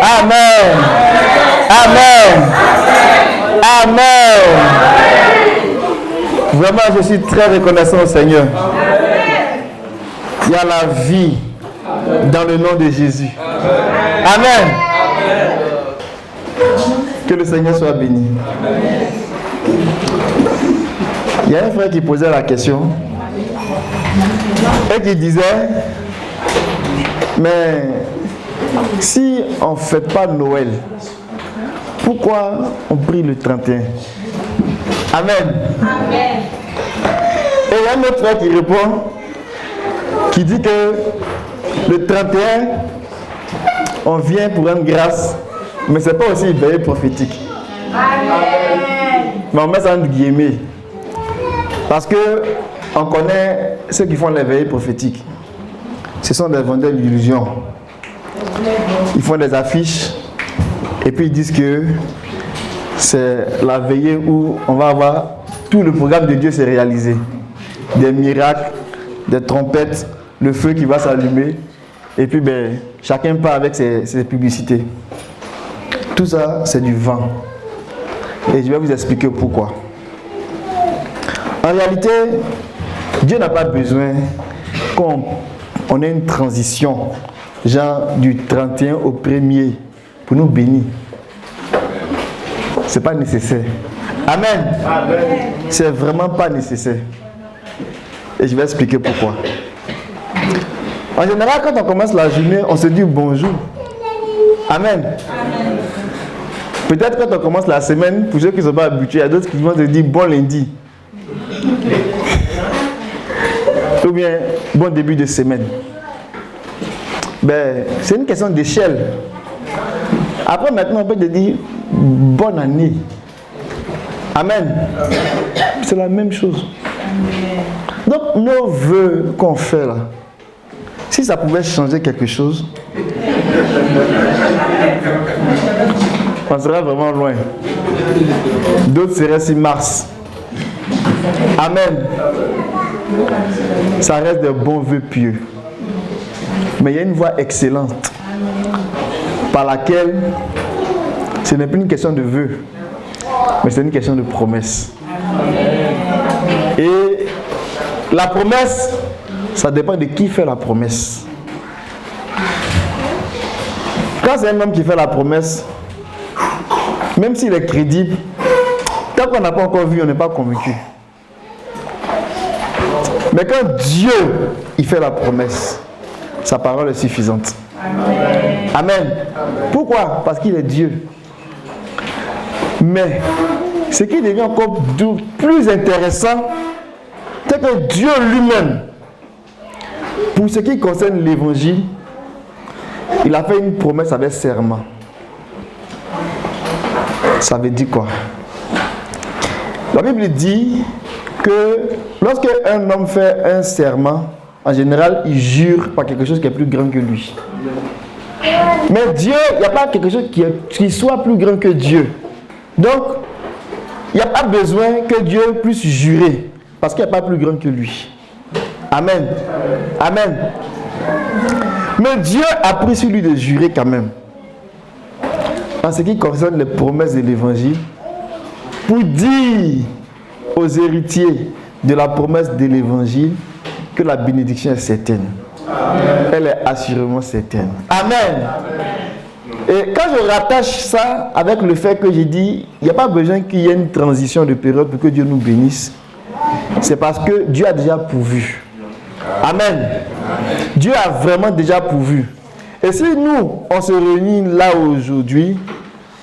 Amen. Amen. Amen. Vraiment, je suis très reconnaissant au Seigneur. Il y a la vie dans le nom de Jésus. Amen. Que le Seigneur soit béni. Il y a un frère qui posait la question et qui disait, mais si on ne fête pas Noël, pourquoi on prie le 31? Amen. Amen. Et il y a un autre frère qui répond, qui dit que le 31, on vient pour rendre grâce, mais ce n'est pas aussi une veillée prophétique. Amen. Mais on met ça entre guillemets. Parce que on connaît ceux qui font les veillées prophétiques. Ce sont des vendeurs d'illusions. Ils font des affiches et puis ils disent que c'est la veillée où on va avoir tout le programme de Dieu s'est réalisé. Des miracles, des trompettes, le feu qui va s'allumer. Et puis chacun part avec ses publicités. Tout ça, c'est du vent. Et je vais vous expliquer pourquoi. En réalité, Dieu n'a pas besoin qu'on ait une transition, genre du 31 au 1er, pour nous bénir. Ce n'est pas nécessaire. Amen. Amen. C'est vraiment pas nécessaire. Et je vais expliquer pourquoi. En général, quand on commence la journée, on se dit bonjour. Amen. Amen. Peut-être quand on commence la semaine, pour ceux qui ne sont pas habitués, il y a d'autres qui vont se dire bon lundi. Ou bien bon début de semaine. C'est une question d'échelle. Après, maintenant, on peut te dire bonne année. Amen. C'est la même chose. Donc, nos vœux qu'on fait là, si ça pouvait changer quelque chose, on serait vraiment loin. D'autres seraient sur Mars. Amen. Ça reste de bons vœux pieux. Mais il y a une voie excellente par laquelle ce n'est plus une question de vœux, mais c'est une question de promesse. Et la promesse, ça dépend de qui fait la promesse. Quand c'est un homme qui fait la promesse, même s'il est crédible, tant qu'on n'a pas encore vu, on n'est pas convaincu. Mais quand Dieu il fait la promesse, sa parole est suffisante. Amen. Amen. Pourquoi? Parce qu'il est Dieu. Mais ce qui devient encore plus intéressant, c'est que Dieu lui-même, pour ce qui concerne l'évangile, il a fait une promesse avec serment. Ça veut dire quoi? La Bible dit que lorsque un homme fait un serment, en général, il jure par quelque chose qui est plus grand que lui. Mais Dieu, il n'y a pas quelque chose qui soit plus grand que Dieu. Donc, il n'y a pas besoin que Dieu puisse jurer, parce qu'il n'y a pas plus grand que lui. Amen. Amen. Mais Dieu a pris sur lui de jurer quand même. En ce qui concerne les promesses de l'évangile, pour dire aux héritiers de la promesse de l'évangile que la bénédiction est certaine. Amen. Elle est assurément certaine. Amen. Et quand je rattache ça avec le fait que j'ai dit, il n'y a pas besoin qu'il y ait une transition de période pour que Dieu nous bénisse, c'est parce que Dieu a déjà pourvu. Amen. Dieu a vraiment déjà pourvu. Et si nous, on se réunit là aujourd'hui,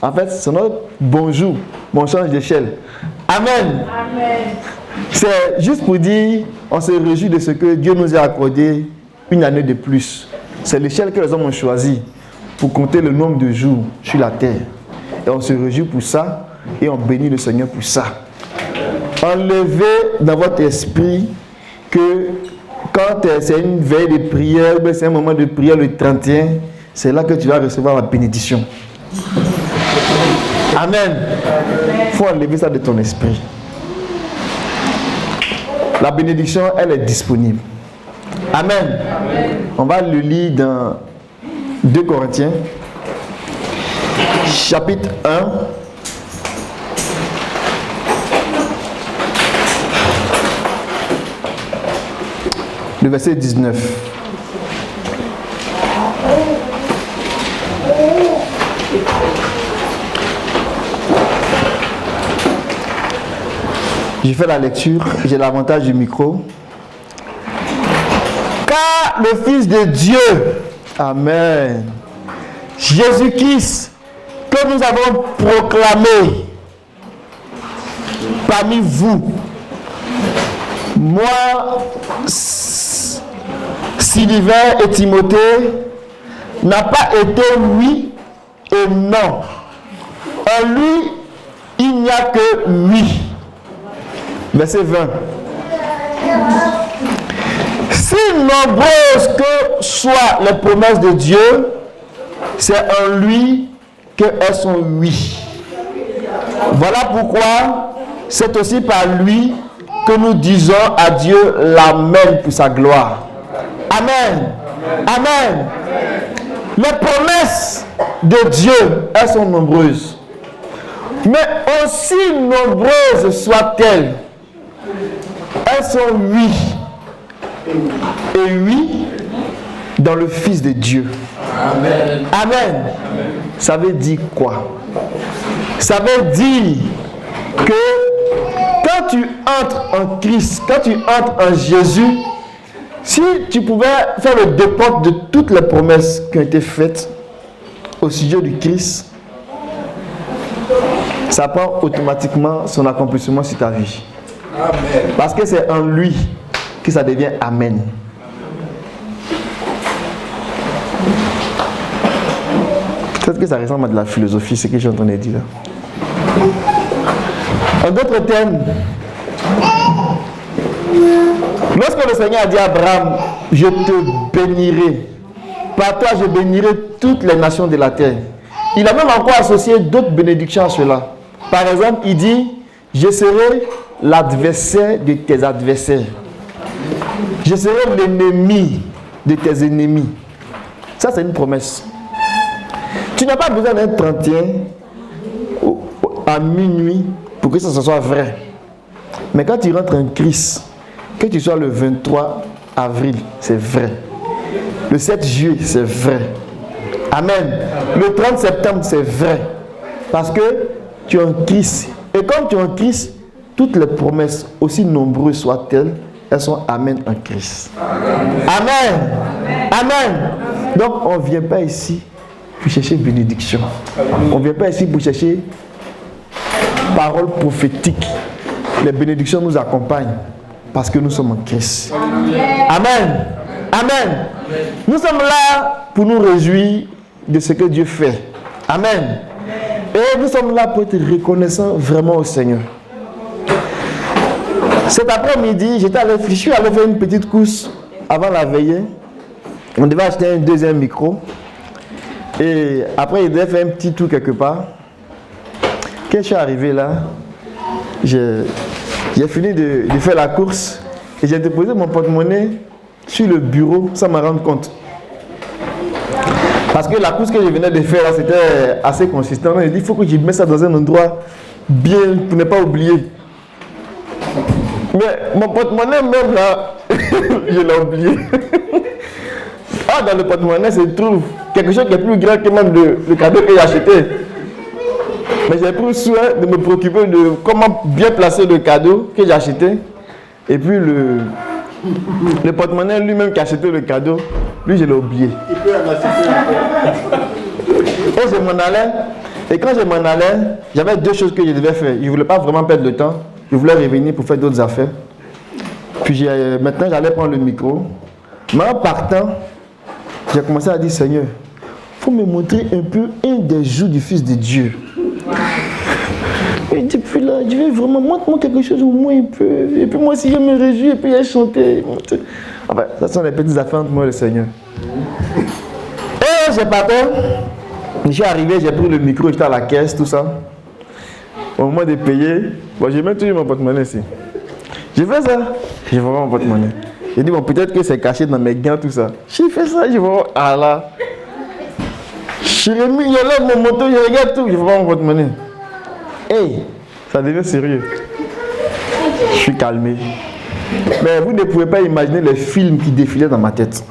en fait, c'est notre bonjour, on change d'échelle. Amen. Amen. C'est juste pour dire, on se réjouit de ce que Dieu nous a accordé une année de plus. C'est l'échelle que les hommes ont choisie pour compter le nombre de jours sur la terre. Et on se réjouit pour ça et on bénit le Seigneur pour ça. Enlevez dans votre esprit que quand c'est une veille de prière, c'est un moment de prière le 31, c'est là que tu vas recevoir la bénédiction. Amen. Il faut enlever ça de ton esprit. La bénédiction, elle est disponible. Amen. Amen. On va le lire dans 2 Corinthiens, chapitre 1. Le verset 19. J'ai fait la lecture, j'ai l'avantage du micro. Car le Fils de Dieu, Amen, Jésus-Christ, que nous avons proclamé parmi vous, moi, Sylvain et Timothée, n'a pas été oui et non. En lui, il n'y a que oui. Verset 20. Si nombreuses que soient les promesses de Dieu, c'est en lui qu'elles sont oui. Voilà pourquoi c'est aussi par lui que nous disons à Dieu l'Amen pour sa gloire. Amen. Amen. Les promesses de Dieu, elles sont nombreuses. Mais aussi nombreuses soient-elles, elles sont oui. Et oui dans le Fils de Dieu. Amen. Amen. Ça veut dire quoi? Ça veut dire que quand tu entres en Christ, quand tu entres en Jésus, si tu pouvais faire le décompte de toutes les promesses qui ont été faites au sujet du Christ, ça prend automatiquement son accomplissement sur ta vie. Amen. Parce que c'est en lui que ça devient Amen. Peut-être que ça ressemble à de la philosophie, ce que j'ai entendu dire là. En d'autres termes, lorsque le Seigneur a dit à Abraham, je te bénirai, par toi je bénirai toutes les nations de la terre, il a même encore associé d'autres bénédictions à cela. Par exemple, il dit, je serai l'adversaire de tes adversaires. Je serai l'ennemi de tes ennemis. Ça, c'est une promesse. Tu n'as pas besoin d'un 31 à minuit pour que ça soit vrai. Mais quand tu rentres en Christ, que tu sois le 23 avril, c'est vrai. Le 7 juillet, c'est vrai. Amen. Le 30 septembre, c'est vrai. Parce que tu es en Christ. Et comme tu es en Christ, toutes les promesses, aussi nombreuses soient-elles, elles sont Amen en Christ. Amen. Amen. Donc, on ne vient pas ici pour chercher bénédiction. On ne vient pas ici pour chercher parole prophétique. Les bénédictions nous accompagnent parce que nous sommes en Christ. Amen. Amen. Nous sommes là pour nous réjouir de ce que Dieu fait. Amen. Et nous sommes là pour être reconnaissants vraiment au Seigneur. Cet après-midi, je suis allé faire une petite course avant la veillée. On devait acheter un deuxième micro. Et après, il devait faire un petit tour quelque part. Quand je suis arrivé là, j'ai fini de faire la course et j'ai déposé mon porte-monnaie sur le bureau sans m'en rendre compte. Parce que la course que je venais de faire, c'était assez consistant. Il dit, il faut que je mette ça dans un endroit bien pour ne pas oublier. Mais mon porte-monnaie même là, je l'ai oublié. Ah, dans le porte-monnaie se trouve quelque chose qui est plus grand que même le cadeau que j'ai acheté. Mais j'ai pris soin de me préoccuper de comment bien placer le cadeau que j'ai acheté. Et puis le porte-monnaie lui-même qui a acheté le cadeau, lui je l'ai oublié. Et je m'en allais. Et quand je m'en allais, j'avais deux choses que je devais faire. Je ne voulais pas vraiment perdre le temps. Je voulais revenir pour faire d'autres affaires. Puis maintenant j'allais prendre le micro. Mais en partant, j'ai commencé à dire, Seigneur, il faut me montrer un peu un des jours du Fils de Dieu. Et depuis là, je vais vraiment, montre-moi quelque chose au moins un peu. Et puis moi aussi, je me réjouis et puis je chanter. Enfin, ça sont les petites affaires entre moi et le Seigneur. Et j'ai parti. Je suis arrivé, j'ai pris le micro, j'étais à la caisse, tout ça. Au moment de payer, bon, j'ai même toujours mon porte-monnaie ici. J'ai fait ça, j'ai vraiment mon porte-monnaie. J'ai dit, bon, peut-être que c'est caché dans mes gants, tout ça. J'ai fait ça, j'ai vraiment, ah là. Jérémie, il enlève mon moto, je regarde tout, je ne vois pas mon porte-monnaie. Hey, ça devient sérieux. Je suis calmé. Mais vous ne pouvez pas imaginer les films qui défilaient dans ma tête.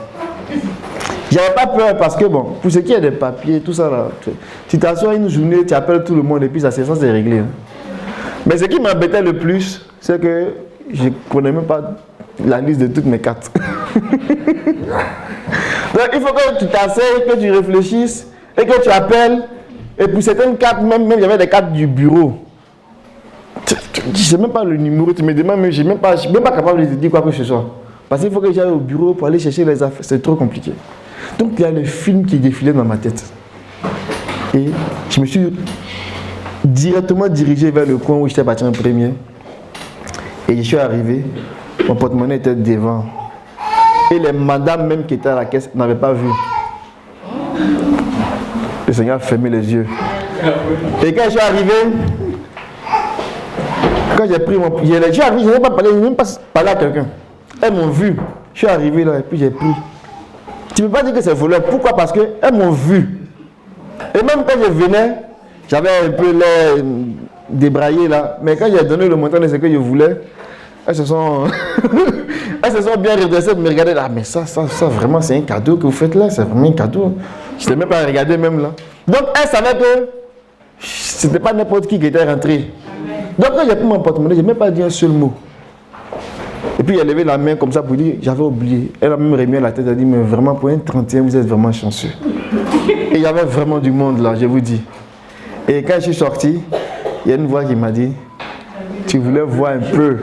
J'avais pas peur parce que, bon, pour ce qui est des papiers, tout ça là, tu t'assois une journée, tu appelles tout le monde et puis ça c'est réglé. Hein. Mais ce qui m'embêtait le plus, c'est que je ne connais même pas la liste de toutes mes cartes. Donc il faut que tu t'asseyes, que tu réfléchisses et que tu appelles. Et pour certaines cartes, même il y avait des cartes du bureau. Je ne sais même pas le numéro, tu me demandes, mais je ne suis même pas capable de te dire quoi que ce soit. Parce qu'il faut que j'aille au bureau pour aller chercher les affaires, c'est trop compliqué. Donc il y a le film qui défilait dans ma tête. Et je me suis directement dirigé vers le coin où j'étais parti en premier. Et je suis arrivé, mon porte-monnaie était devant. Et les madames même qui étaient à la caisse n'avaient pas vu. Le Seigneur a fermé les yeux. Et quand je suis arrivé, quand j'ai pris mon... Je suis arrivé, je n'ai pas parlé, je n'ai même pas parlé à quelqu'un. Elles m'ont vu. Je suis arrivé là et puis j'ai pris. Tu ne peux pas dire que c'est voleur. Pourquoi? Parce qu'elles m'ont vu. Et même quand je venais, j'avais un peu l'air débraillé là. Mais quand j'ai donné le montant de ce que je voulais, elles se sont bien redressées pour me regarder. Ah mais ça vraiment c'est un cadeau que vous faites là. C'est vraiment un cadeau. Je ne l'ai même pas regardé même là. Donc elles savaient que ce n'était pas n'importe qui était rentré. Donc quand j'ai pris mon porte-monnaie, je n'ai même pas dit un seul mot. Et puis elle a levé la main comme ça pour dire, j'avais oublié. Elle a même remis la tête, elle a dit, mais vraiment pour un 31, vous êtes vraiment chanceux. Et il y avait vraiment du monde là, je vous dis. Et quand je suis sorti, il y a une voix qui m'a dit, tu voulais voir un peu.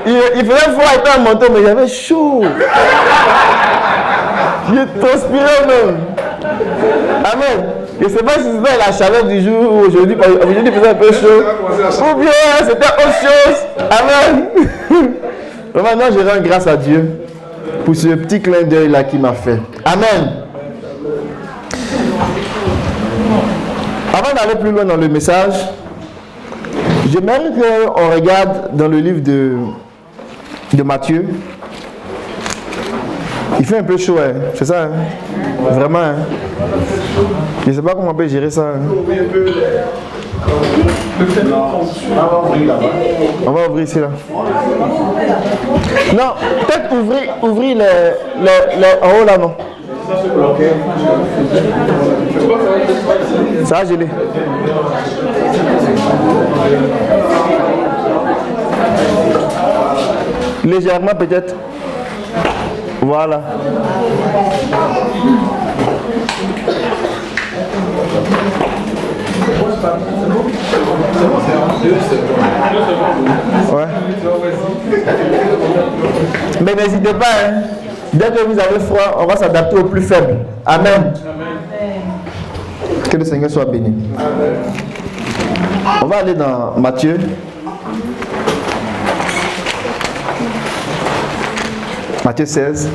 Il faisait froid avec un manteau, mais j'avais chaud. J'ai transpiré même. Amen. Je ne sais pas si c'était la chaleur du jour ou aujourd'hui il faisait un peu chaud. Ou bien c'était autre chose. Amen. Maintenant, je rends grâce à Dieu pour ce petit clin d'œil là qu'il m'a fait. Amen. Avant d'aller plus loin dans le message, j'aimerais qu'on regarde dans le livre de Matthieu. Il fait un peu chaud, hein. C'est ça, hein? Vraiment. Hein? Je ne sais pas comment on peut gérer ça. Hein? On va ouvrir ici là. Non, peut-être ouvrir en haut là, non. Ça a gelé. Légèrement peut-être. Voilà. Ouais. Mais n'hésitez pas, hein. Dès que vous avez froid, on va s'adapter au plus faible. Amen. Que le Seigneur soit béni. On va aller dans Matthieu. Matthieu 16.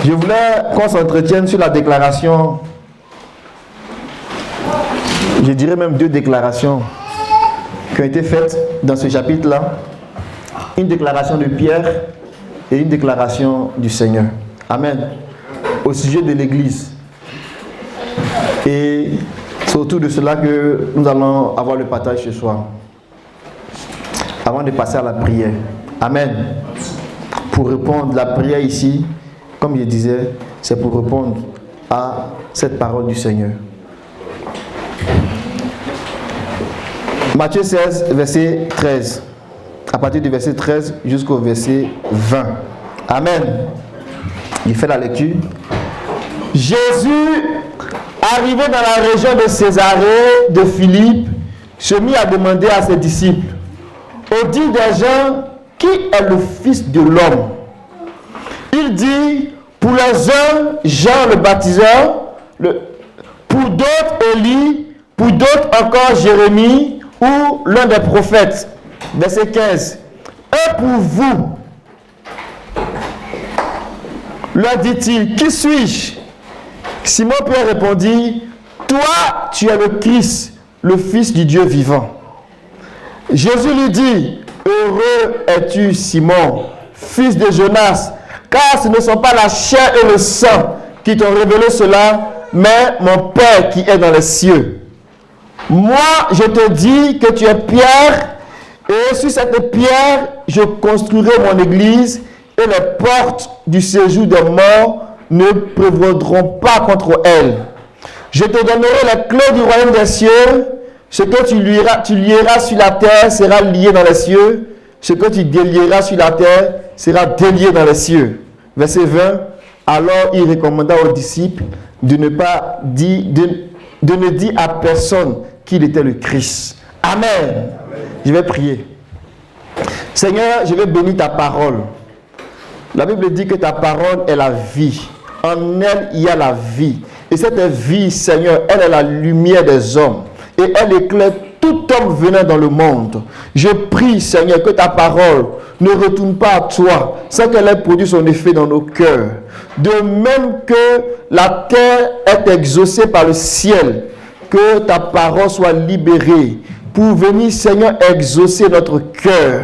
Je voulais qu'on s'entretienne sur la déclaration, je dirais même 2 déclarations qui ont été faites dans ce chapitre-là. Une déclaration de Pierre et une déclaration du Seigneur. Amen. Au sujet de l'Église. Et c'est autour de cela que nous allons avoir le partage ce soir. Avant de passer à la prière. Amen. Pour répondre, la prière ici, comme je disais, c'est pour répondre à cette parole du Seigneur. Matthieu 16, verset 13. À partir du verset 13 jusqu'au verset 20. Amen. Il fait la lecture. Jésus, arrivé dans la région de Césarée de Philippe, se mit à demander à ses disciples, au dit des gens, qui est le Fils de l'homme? Il dit, pour les uns, Jean le baptiseur, pour d'autres, Élie, pour d'autres encore, Jérémie, ou l'un des prophètes. Verset 15. Et pour vous, leur dit-il, qui suis-je? Simon Pierre répondit, toi, tu es le Christ, le Fils du Dieu vivant. Jésus lui dit, heureux es-tu Simon, fils de Jonas, car ce ne sont pas la chair et le sang qui t'ont révélé cela, mais mon Père qui est dans les cieux. Moi, je te dis que tu es Pierre, et sur cette pierre, je construirai mon église, et les portes du séjour des morts ne prévaudront pas contre elle. Je te donnerai les clés du royaume des cieux. Ce que tu lieras sur la terre sera lié dans les cieux. Ce que tu délieras sur la terre sera délié dans les cieux. Verset 20. Alors il recommanda aux disciples de ne dire à personne qu'il était le Christ. Amen. Amen. Je vais prier. Seigneur, je vais bénir ta parole. La Bible dit que ta parole est la vie. En elle, il y a la vie. Et cette vie, Seigneur, elle est la lumière des hommes. Et elle éclaire tout homme venant dans le monde. Je prie, Seigneur, que ta parole ne retourne pas à toi sans qu'elle ait produit son effet dans nos cœurs. De même que la terre est exaucée par le ciel, que ta parole soit libérée pour venir, Seigneur, exaucer notre cœur.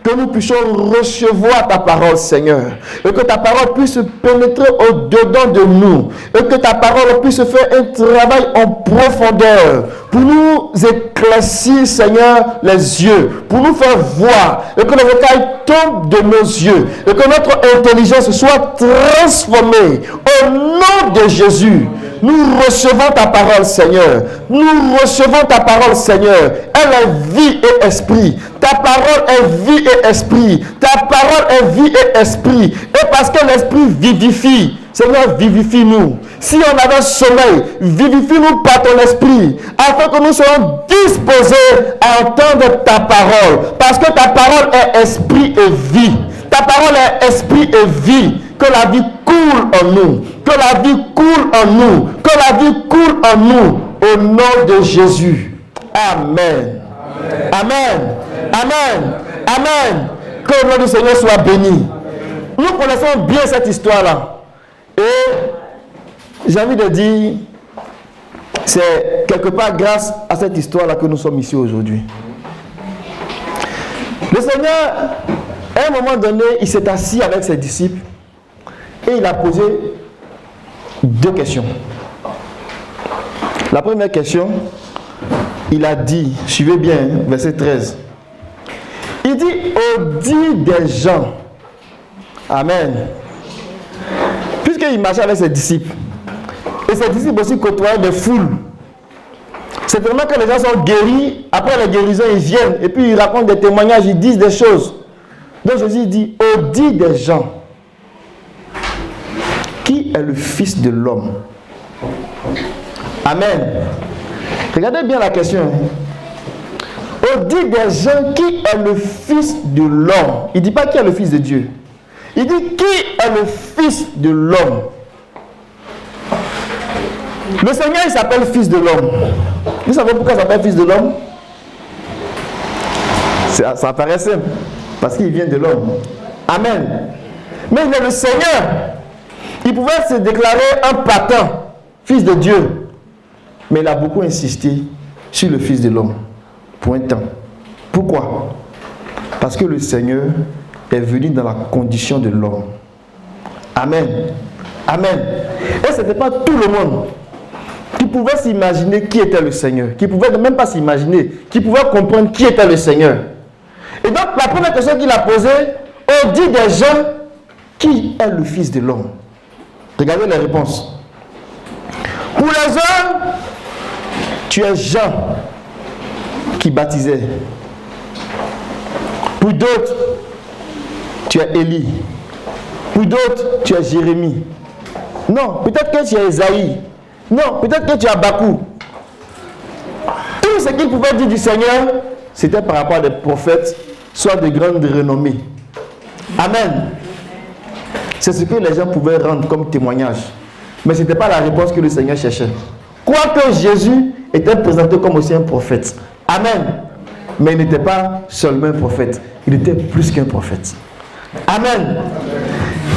Que nous puissions recevoir ta parole, Seigneur. Et que ta parole puisse pénétrer au-dedans de nous. Et que ta parole puisse faire un travail en profondeur. Pour nous éclaircir, Seigneur, les yeux. Pour nous faire voir. Et que le écailles tombe de nos yeux. Et que notre intelligence soit transformée. Au nom de Jésus. Nous recevons ta parole, Seigneur. Nous recevons ta parole, Seigneur. Elle est vie et esprit. Ta parole est vie et esprit. Ta parole est vie et esprit. Et parce que l'esprit vivifie, Seigneur, vivifie-nous. Si on avait un sommeil, vivifie-nous par ton esprit, afin que nous soyons disposés à entendre ta parole. Parce que ta parole est esprit et vie. Ta parole est esprit et vie. Que la vie coule en nous. Que la vie coule en nous. Que la vie coule en nous. Au nom de Jésus. Amen. Amen. Amen. Amen. Que le nom du Seigneur soit béni. Nous connaissons bien cette histoire-là. Et j'ai envie de dire, c'est quelque part grâce à cette histoire-là que nous sommes ici aujourd'hui. Le Seigneur, à un moment donné, il s'est assis avec ses disciples et il a posé deux questions. La première question, il a dit, suivez bien, verset 13. Il dit, au dit des gens, Amen. Puisqu'il marchait avec ses disciples, et ses disciples aussi côtoyaient des foules. C'est vraiment que les gens sont guéris, après la guérison, ils viennent, et puis ils racontent des témoignages, ils disent des choses. Donc Jésus dit, au dit des gens, qui est le Fils de l'homme? Amen. Regardez bien la question. On dit des gens, qui est le Fils de l'homme? Il ne dit pas qui est le Fils de Dieu. Il dit qui est le Fils de l'homme? Le Seigneur, il s'appelle Fils de l'homme. Vous savez pourquoi il s'appelle Fils de l'homme? Ça paraît simple. Parce qu'il vient de l'homme. Amen. Mais il est le Seigneur. Il pouvait se déclarer un patin, Fils de Dieu. Mais il a beaucoup insisté sur le Fils de l'homme. Pour un temps. Pourquoi? Parce que le Seigneur est venu dans la condition de l'homme. Amen. Amen. Et ce n'était pas tout le monde qui pouvait s'imaginer qui était le Seigneur. Qui pouvait même pas s'imaginer. Qui pouvait comprendre qui était le Seigneur. Et donc la première question qu'il a posée, on dit des gens, qui est le Fils de l'homme? Regardez les réponses. Pour les uns, tu es Jean qui baptisait. Pour d'autres, tu es Élie. Pour d'autres, tu es Jérémie. Non, peut-être que tu es Esaïe. Non, peut-être que tu es Bakou. Tout ce qu'il pouvait dire du Seigneur, c'était par rapport à des prophètes, soit de grande renommée. Amen. C'est ce que les gens pouvaient rendre comme témoignage. Mais ce n'était pas la réponse que le Seigneur cherchait. Quoique Jésus était présenté comme aussi un prophète. Amen. Mais il n'était pas seulement un prophète. Il était plus qu'un prophète. Amen.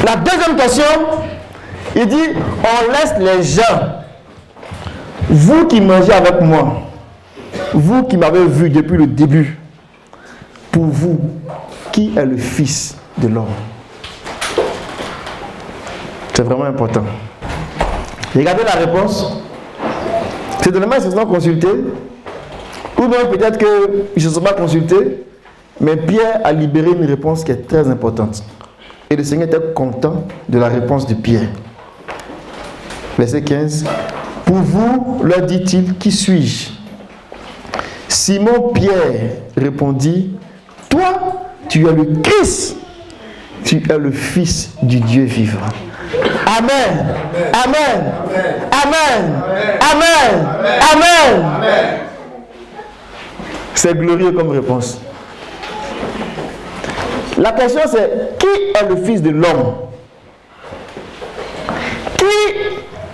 La deuxième question, il dit, on laisse les gens, vous qui mangez avec moi, vous qui m'avez vu depuis le début, pour vous, qui est le Fils de l'homme? C'est vraiment important. Regardez la réponse. C'est tellement ils se sont consultés, ou bien peut-être qu'ils ne se sont pas consultés, mais Pierre a libéré une réponse qui est très importante. Et le Seigneur était content de la réponse de Pierre. Verset 15. Pour vous, leur dit-il, qui suis-je? Simon Pierre répondit, toi, tu es le Christ, tu es le Fils du Dieu vivant. Amen. Amen. Amen. Amen. Amen. C'est glorieux comme réponse. La question c'est, qui est le Fils de l'homme? Qui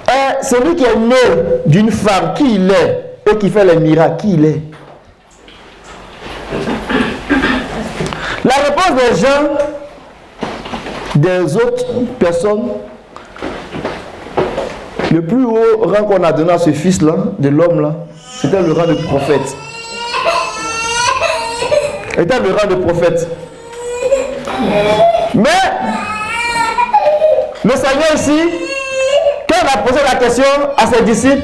est celui qui est né d'une femme? Qui il est? Et qui fait les miracles? Qui il est? La réponse des gens, des autres personnes, le plus haut rang qu'on a donné à ce fils-là, de l'homme-là, c'était le rang de prophète. C'était le rang de prophète. Mais, le Seigneur ici, quand il a posé la question à ses disciples,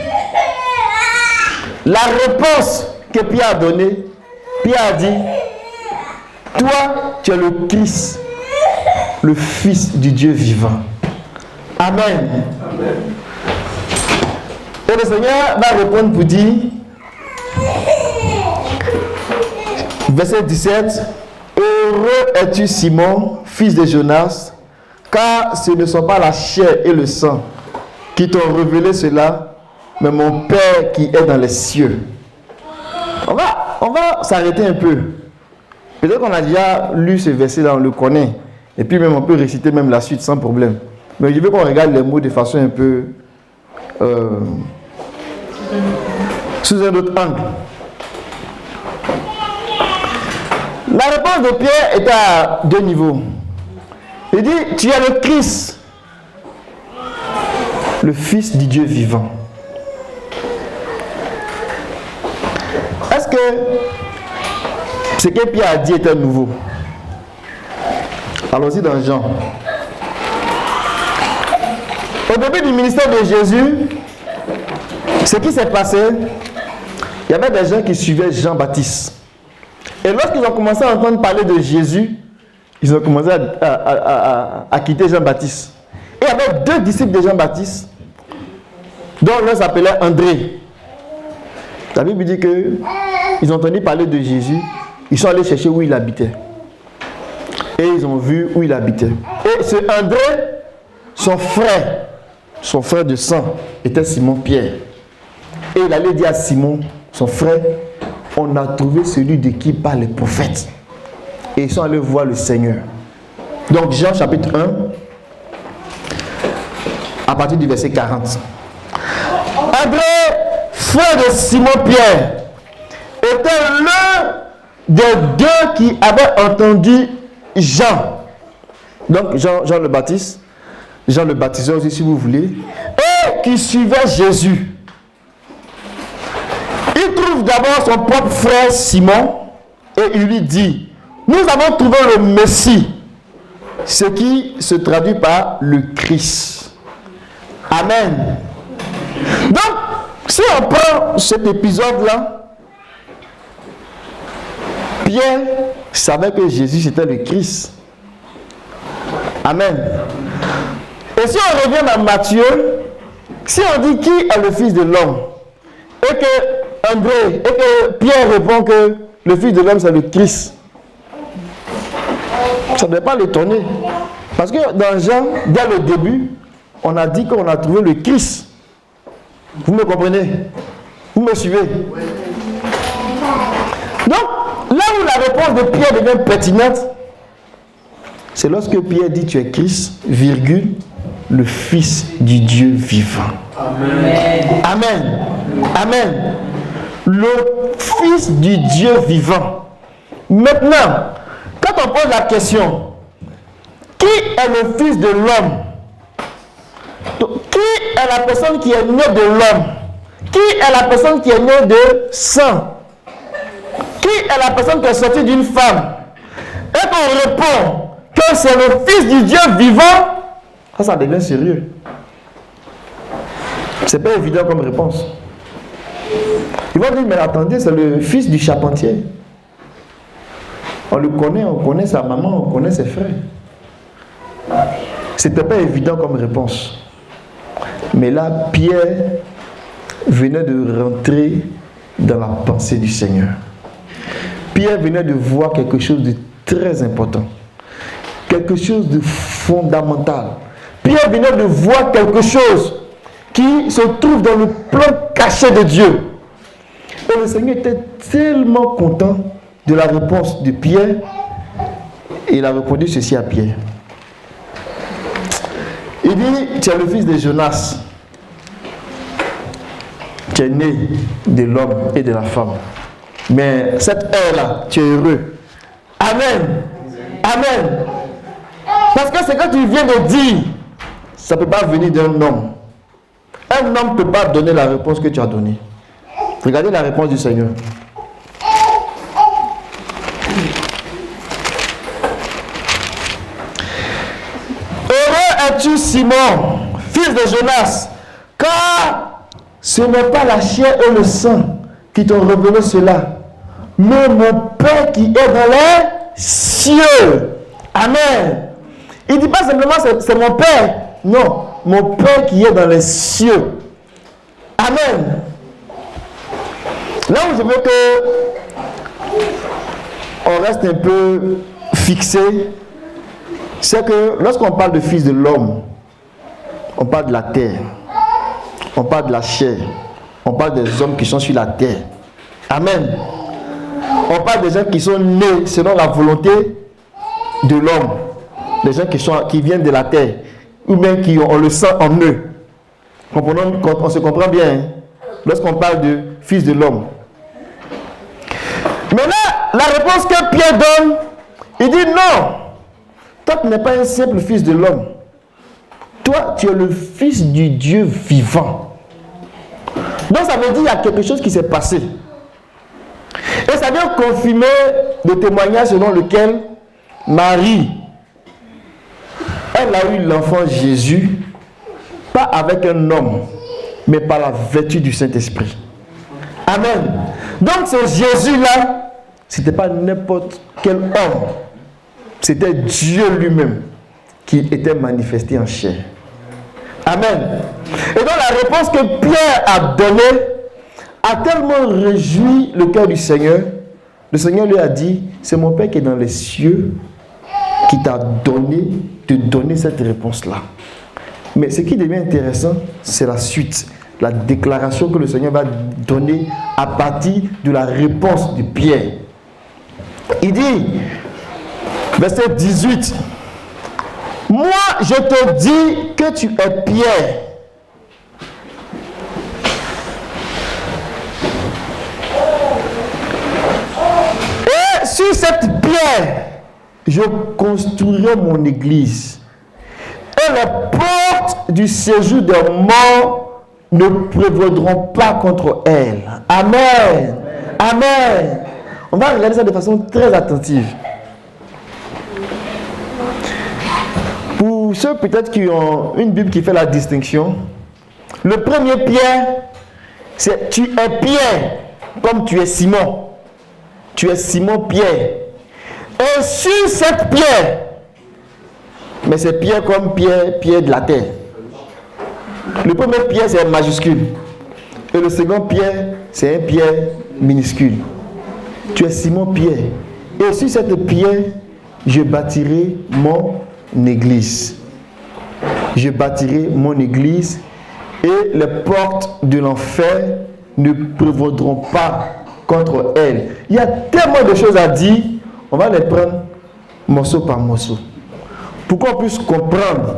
la réponse que Pierre a donnée, Pierre a dit, toi, tu es le Christ, le Fils du Dieu vivant. Amen. Amen. Et le Seigneur va répondre pour dire, verset 17, heureux es-tu Simon, fils de Jonas, car ce ne sont pas la chair et le sang qui t'ont révélé cela, mais mon Père qui est dans les cieux. On va s'arrêter un peu. Peut-être qu'on a déjà lu ce verset-là, on le connaît. Et puis même on peut réciter même la suite sans problème. Mais je veux qu'on regarde les mots de façon un peu sous un autre angle. La réponse de Pierre est à deux niveaux. Il dit, tu es le Christ, le Fils du Dieu vivant. Est-ce que ce que Pierre a dit était nouveau? Allons-y dans Jean. Au début du ministère de Jésus, ce qui s'est passé, il y avait des gens qui suivaient Jean-Baptiste. Et lorsqu'ils ont commencé à entendre parler de Jésus, ils ont commencé à quitter Jean-Baptiste. Et il y avait deux disciples de Jean-Baptiste, dont l'un s'appelait André. La Bible dit qu'ils ont entendu parler de Jésus, ils sont allés chercher où il habitait. Et ils ont vu où il habitait. Et ce André, son frère de sang, était Simon Pierre. Et il allait dire à Simon, son frère, on a trouvé celui de qui parlent les prophètes. Et ils sont allés voir le Seigneur. Donc Jean chapitre 1, à partir du verset 40. André, frère de Simon Pierre, était l'un des deux qui avaient entendu Jean. Donc Jean le Baptiste, Jean le Baptiseur aussi si vous voulez, et qui suivait Jésus. Il trouve d'abord son propre frère Simon et il lui dit, nous avons trouvé le Messie, ce qui se traduit par le Christ. Amen. Donc, si on prend cet épisode-là, Pierre savait que Jésus c'était le Christ. Amen. Et si on revient dans Matthieu, si on dit qui est le Fils de l'homme, et que Pierre répond que le Fils de l'homme c'est le Christ, ça ne doit pas l'étonner. Parce que dans Jean, dès le début, on a dit qu'on a trouvé le Christ. Vous me comprenez? Vous me suivez? Donc, là où la réponse de Pierre devient pertinente, c'est lorsque Pierre dit tu es Christ, virgule, le Fils du Dieu vivant. Amen. Amen. Amen. Le Fils du Dieu vivant. Maintenant, quand on pose la question, qui est le Fils de l'homme? Qui est la personne qui est née de l'homme? Qui est la personne qui est née de sang? Qui est la personne qui est sortie d'une femme? Et qu'on répond que c'est le Fils du Dieu vivant, ça devient sérieux. C'est pas évident comme réponse. Ils vont dire, mais attendez, c'est le fils du charpentier. On le connaît, on connaît sa maman, on connaît ses frères. C'était pas évident comme réponse. Mais là, Pierre venait de rentrer dans la pensée du Seigneur. Pierre venait de voir quelque chose de très important. Quelque chose de fondamental. Pierre venait de voir quelque chose qui se trouve dans le plan caché de Dieu. Et le Seigneur était tellement content de la réponse de Pierre. Et il a répondu ceci à Pierre. Il dit, tu es le fils de Jonas. Tu es né de l'homme et de la femme. Mais cette heure-là, tu es heureux. Amen. Amen. Parce que ce que tu viens de dire, ça ne peut pas venir d'un homme. Un homme ne peut pas donner la réponse que tu as donnée. Regardez la réponse du Seigneur. Heureux es-tu, Simon, fils de Jonas, car ce n'est pas la chair et le sang qui t'ont révélé cela, mais mon Père qui est dans les cieux. Amen. Il ne dit pas simplement c'est mon Père. Non, mon Père qui est dans les cieux. Amen. Là où je veux que on reste un peu fixé, c'est que lorsqu'on parle de fils de l'homme, on parle de la terre, on parle de la chair, on parle des hommes qui sont sur la terre. Amen. On parle des gens qui sont nés selon la volonté de l'homme, des gens qui viennent de la terre, ou même qui ont le sang en eux. On se comprend bien, hein, lorsqu'on parle de fils de l'homme. Mais là, la réponse que Pierre donne, il dit non, toi tu n'es pas un simple fils de l'homme. Toi, tu es le fils du Dieu vivant. Donc ça veut dire qu'il y a quelque chose qui s'est passé. Et ça vient confirmer le témoignage selon lequel Marie, elle a eu l'enfant Jésus, pas avec un homme, mais par la vertu du Saint-Esprit. Amen. Donc ce Jésus-là, ce n'était pas n'importe quel homme. C'était Dieu lui-même qui était manifesté en chair. Amen. Et donc la réponse que Pierre a donnée a tellement réjoui le cœur du Seigneur. Le Seigneur lui a dit, c'est mon Père qui est dans les cieux qui t'a donné de donner cette réponse-là. Mais ce qui devient intéressant, c'est la suite, la déclaration que le Seigneur va donner à partir de la réponse de Pierre. Il dit, verset 18, « Moi, je te dis que tu es Pierre. Et sur cette pierre, je construirai mon église. Et les portes du séjour des morts ne prévaudront pas contre elle. » Amen. Amen. On va regarder ça de façon très attentive. Pour ceux peut-être qui ont une Bible qui fait la distinction, le premier Pierre, c'est tu es Pierre, comme tu es Simon. Tu es Simon Pierre. Et sur cette pierre, mais c'est Pierre comme Pierre de la terre. Le premier Pierre, c'est un majuscule. Et le second Pierre, c'est un Pierre minuscule. Tu es Simon Pierre. Et sur cette pierre, je bâtirai mon église. Je bâtirai mon église et les portes de l'enfer ne prévaudront pas contre elle. Il y a tellement de choses à dire, on va les prendre morceau par morceau. Pour qu'on puisse comprendre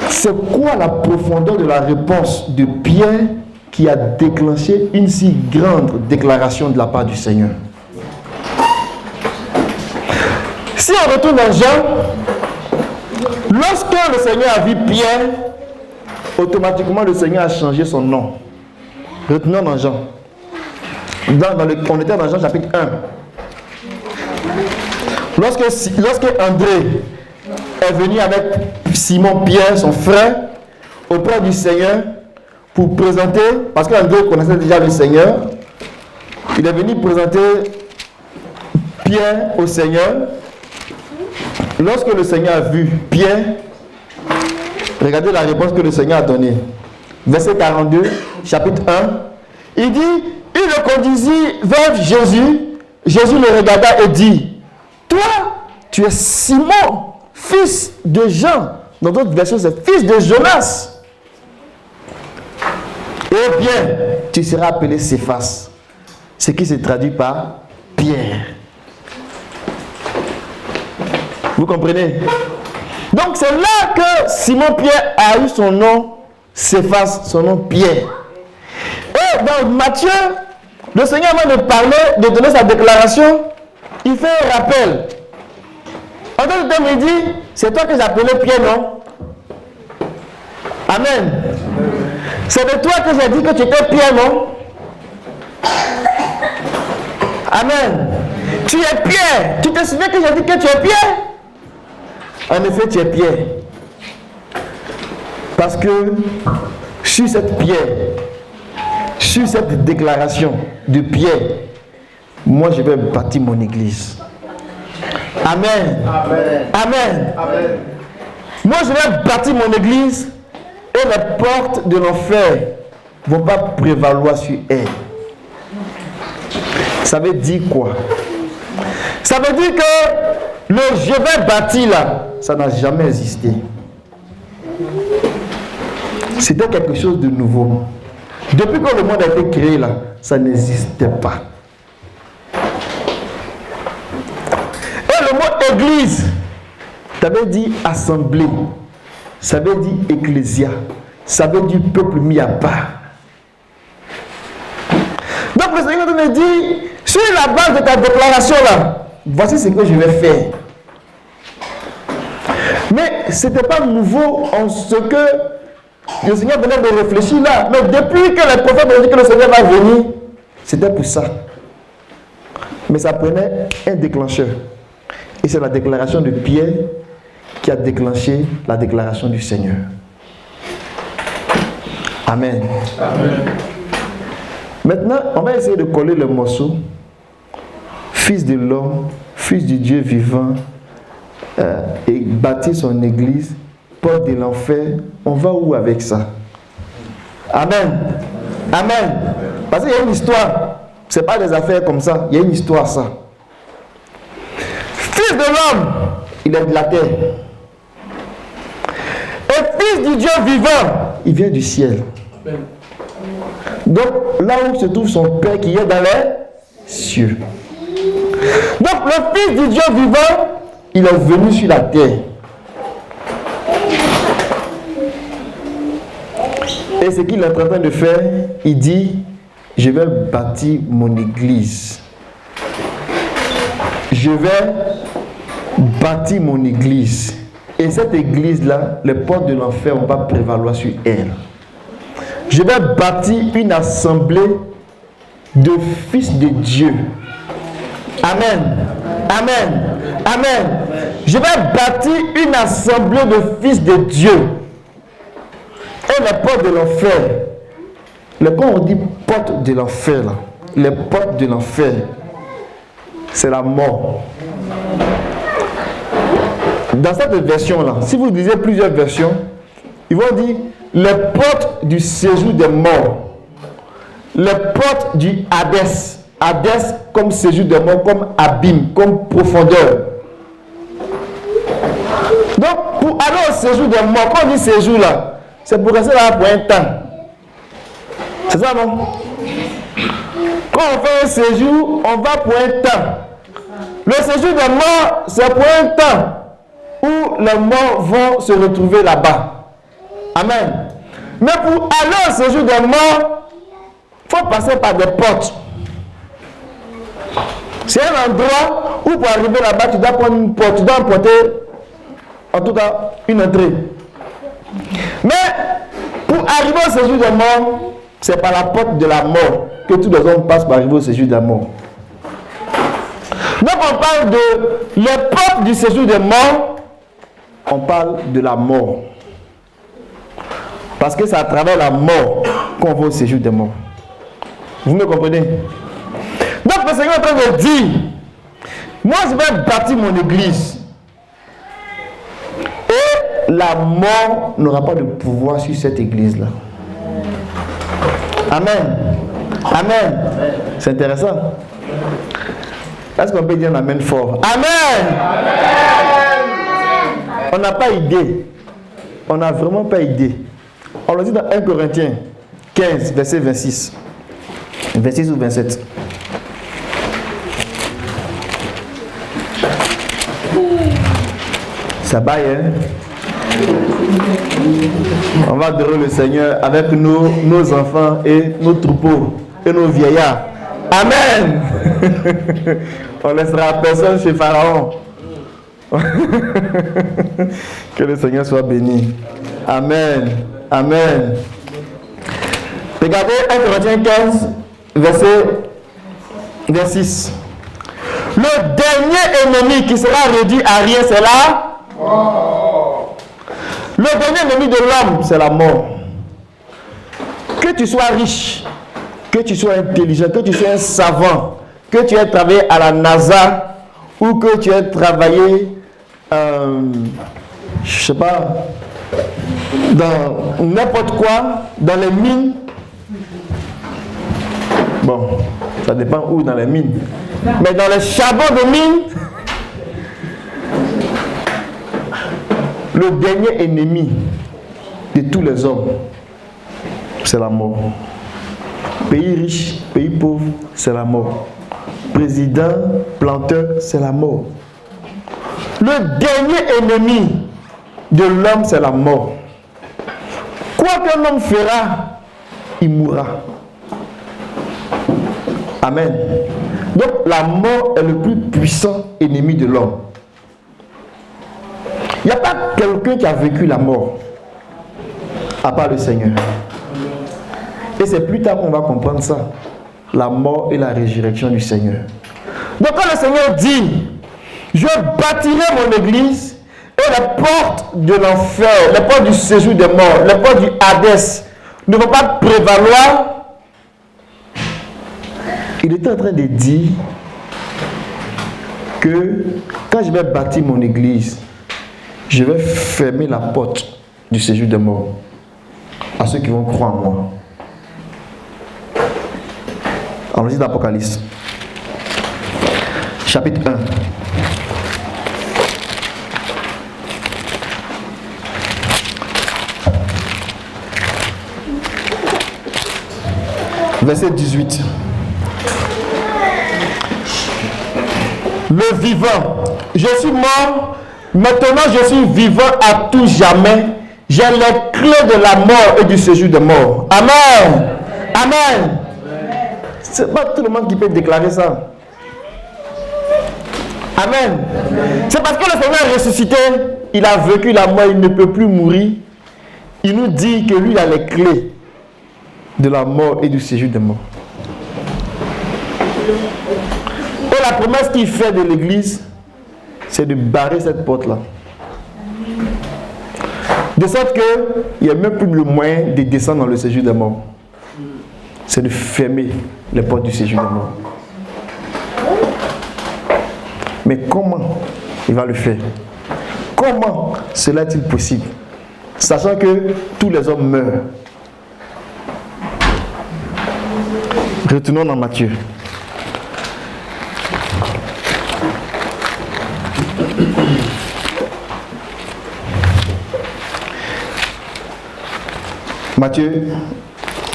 c'est quoi la profondeur de la réponse de Pierre qui a déclenché une si grande déclaration de la part du Seigneur. Si on retourne dans Jean, lorsque le Seigneur a vu Pierre, automatiquement le Seigneur a changé son nom. Retenons dans Jean. On était dans Jean chapitre 1. Lorsque André est venu avec Simon Pierre, son frère, auprès du Seigneur pour présenter, parce qu'André connaissait déjà le Seigneur, il est venu présenter Pierre au Seigneur. Lorsque le Seigneur a vu Pierre, regardez la réponse que le Seigneur a donnée. Verset 42, chapitre 1. Il dit, il le conduisit vers Jésus. Jésus le regarda et dit, toi, tu es Simon, fils de Jean. Dans d'autres versions, c'est fils de Jonas. Eh bien, tu seras appelé Céphas, ce qui se traduit par Pierre. Vous comprenez? Donc c'est là que Simon Pierre a eu son nom Céphas, son nom Pierre. Et dans Matthieu, le Seigneur avant de parler, de donner sa déclaration, il fait un rappel. En d'autres termes, il dit, c'est toi que j'appelais Pierre, non? Amen. C'est de toi que j'ai dit que tu étais Pierre, non? Amen. Tu es Pierre. Tu te souviens que j'ai dit que tu es Pierre? En effet, tu es Pierre. Parce que sur cette pierre, sur cette déclaration de Pierre, moi je vais bâtir mon église. Amen. Amen. Amen. Amen. Moi je vais bâtir mon église et les portes de l'enfer ne vont pas prévaloir sur elle. Ça veut dire quoi? Ça veut dire que le je vais bâtir là, ça n'a jamais existé. C'était quelque chose de nouveau. Depuis que le monde a été créé là, ça n'existait pas. Et le mot église, ça veut dire assemblée, ça veut dire ecclésia, ça veut dire peuple mis à part. Donc le Seigneur me dit, sur la base de ta déclaration là, voici ce que je vais faire. Mais ce n'était pas nouveau en ce que le Seigneur venait de réfléchir là. Mais depuis que les prophètes ont dit que le Seigneur va venir, c'était pour ça. Mais ça prenait un déclencheur. Et c'est la déclaration de Pierre qui a déclenché la déclaration du Seigneur. Amen. Amen. Maintenant, on va essayer de coller le morceau. Fils de l'homme, fils du Dieu vivant, et bâtir son église, porte de l'enfer. On va où avec ça? Amen. Amen. Parce qu'il y a une histoire. Ce n'est pas des affaires comme ça. Il y a une histoire, ça. Fils de l'homme, il est de la terre. Et fils du Dieu vivant, il vient du ciel. Donc, là où se trouve son Père qui est dans les cieux. Donc, le fils du Dieu vivant, il est venu sur la terre. Et ce qu'il est en train de faire, il dit, je vais bâtir mon église. Je vais bâtir mon église. Et cette église-là, les portes de l'enfer ne vont pas prévaloir sur elle. Je vais bâtir une assemblée de fils de Dieu. Amen. Amen. Amen. Je vais bâtir une assemblée de fils de Dieu. Et les portes de l'enfer. Quand on dit portes de l'enfer, les portes de l'enfer, c'est la mort. Dans cette version-là, si vous lisez plusieurs versions, ils vont dire les portes du séjour des morts, les portes du Hadès. Hadès comme séjour des morts, comme abîme, comme profondeur. Donc, pour aller au séjour des morts, quand on dit séjour là, c'est pour rester là pour un temps. C'est ça, non? Quand on fait un séjour, on va pour un temps. Le séjour des morts, c'est pour un temps où les morts vont se retrouver là-bas. Amen. Mais pour aller au séjour des morts, il faut passer par des portes. C'est un endroit où pour arriver là-bas, tu dois prendre une porte, tu dois emprunter, en tout cas, une entrée. Mais pour arriver au séjour des morts, c'est par la porte de la mort que tous les hommes passent pour arriver au séjour de la mort. Donc on parle de l'époque du séjour des morts, on parle de la mort. Parce que c'est à travers la mort qu'on va au séjour des morts. Vous me comprenez? Donc le Seigneur est en train de dire, moi je vais bâtir mon église. Et la mort n'aura pas de pouvoir sur cette église-là. Amen. Amen. C'est intéressant. Est-ce qu'on peut dire un amen fort? Amen. On n'a pas idée. On n'a vraiment pas idée. On le dit dans 1 Corinthiens 15, verset 26. 26 ou 27. Ça baille, hein? On va adorer le Seigneur avec nos enfants et nos troupeaux et nos vieillards. Amen. On laissera personne chez Pharaon. Que le Seigneur soit béni. Amen. Amen. Regardez 1 Corinthiens 15, verset 26. Le dernier ennemi qui sera réduit à rien, c'est la mort. Le dernier ennemi de l'homme, c'est la mort. Que tu sois riche, que tu sois intelligent, que tu sois un savant, que tu aies travaillé à la NASA ou que tu aies travaillé, je sais pas, dans n'importe quoi, dans les mines. Bon, ça dépend où dans les mines. Mais dans les charbons de mine, le dernier ennemi de tous les hommes, c'est la mort. Pays riche, pays pauvre, c'est la mort. Président, planteur, c'est la mort. Le dernier ennemi de l'homme, c'est la mort. Quoi qu'un homme fera, il mourra. Amen. Donc la mort est le plus puissant ennemi de l'homme. Il n'y a pas quelqu'un qui a vécu la mort, à part le Seigneur. Et c'est plus tard qu'on va comprendre ça. La mort et la résurrection du Seigneur. Donc quand le Seigneur dit, je bâtirai mon église et les portes de l'enfer, les portes du séjour des morts, les portes du Hadès ne vont pas prévaloir. Il était en train de dire que quand je vais bâtir mon église, je vais fermer la porte du séjour des morts à ceux qui vont croire en moi. On lit l'Apocalypse, chapitre 1. Verset 18. Le vivant, je suis mort, maintenant je suis vivant à tout jamais. J'ai les clés de la mort et du séjour de mort. Amen. Amen. C'est pas tout le monde qui peut déclarer ça. Amen. C'est parce que le Seigneur est ressuscité, il a vécu la mort, il ne peut plus mourir. Il nous dit que lui a les clés de la mort et du séjour de mort. Et la promesse qu'il fait de l'église, c'est de barrer cette porte-là. De sorte qu'il n'y a même plus le moyen de descendre dans le séjour des morts. C'est de fermer les portes du séjour des morts. Mais comment il va le faire? Comment cela est-il possible? Sachant que tous les hommes meurent. Retournons dans Matthieu. Matthieu,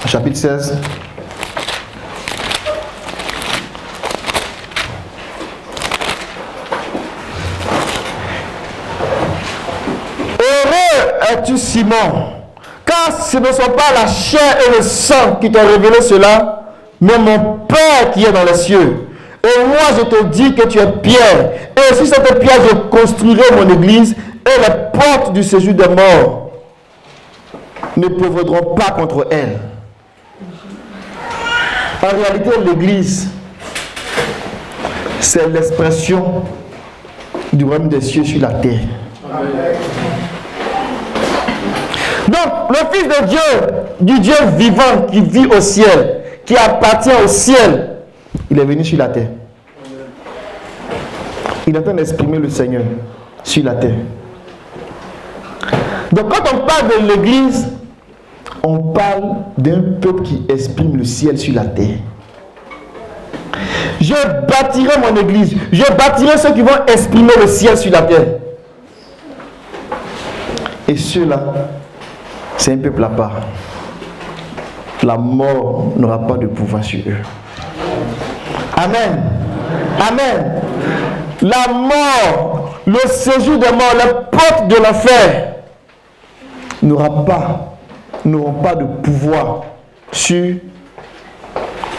chapitre 16. Heureux es-tu, Simon, car ce ne sont pas la chair et le sang qui t'ont révélé cela, mais mon Père qui est dans les cieux. Et moi je te dis que tu es Pierre, et sur cette pierre je construirai mon église, et les portes du séjour des morts ne prévaudront pas contre elle. En réalité, l'église, c'est l'expression du royaume des cieux sur la terre. Donc, le Fils de Dieu, du Dieu vivant qui vit au ciel, qui appartient au ciel, il est venu sur la terre. Il est en train d'exprimer le Seigneur sur la terre. Donc, quand on parle de l'Église, on parle d'un peuple qui exprime le ciel sur la terre. Je bâtirai mon Église. Je bâtirai ceux qui vont exprimer le ciel sur la terre. Et ceux-là, c'est un peuple à part. La mort n'aura pas de pouvoir sur eux. Amen. Amen. La mort, le séjour des morts, les portes de l'enfer n'auront pas de pouvoir sur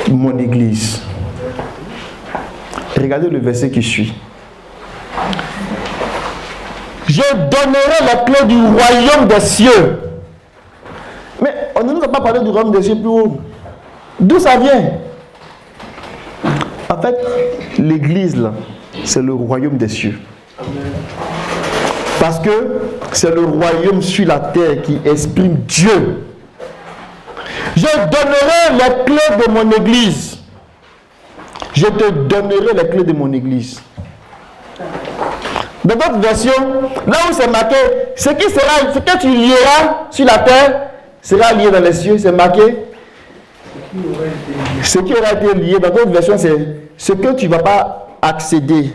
mon Église. Regardez le verset qui suit. Je donnerai la clé du royaume des cieux. Mais on ne nous a pas parlé du royaume des cieux plus haut. D'où ça vient? En fait, l'Église, là, c'est le royaume des cieux. Parce que c'est le royaume sur la terre qui exprime Dieu. Je donnerai les clés de mon Église. Je te donnerai les clés de mon Église. Dans votre version, là où c'est marqué, ce que tu lieras sur la terre sera lié dans les cieux. C'est marqué. Ce qui aura été lié dans votre version, c'est ce que tu ne vas pas accéder.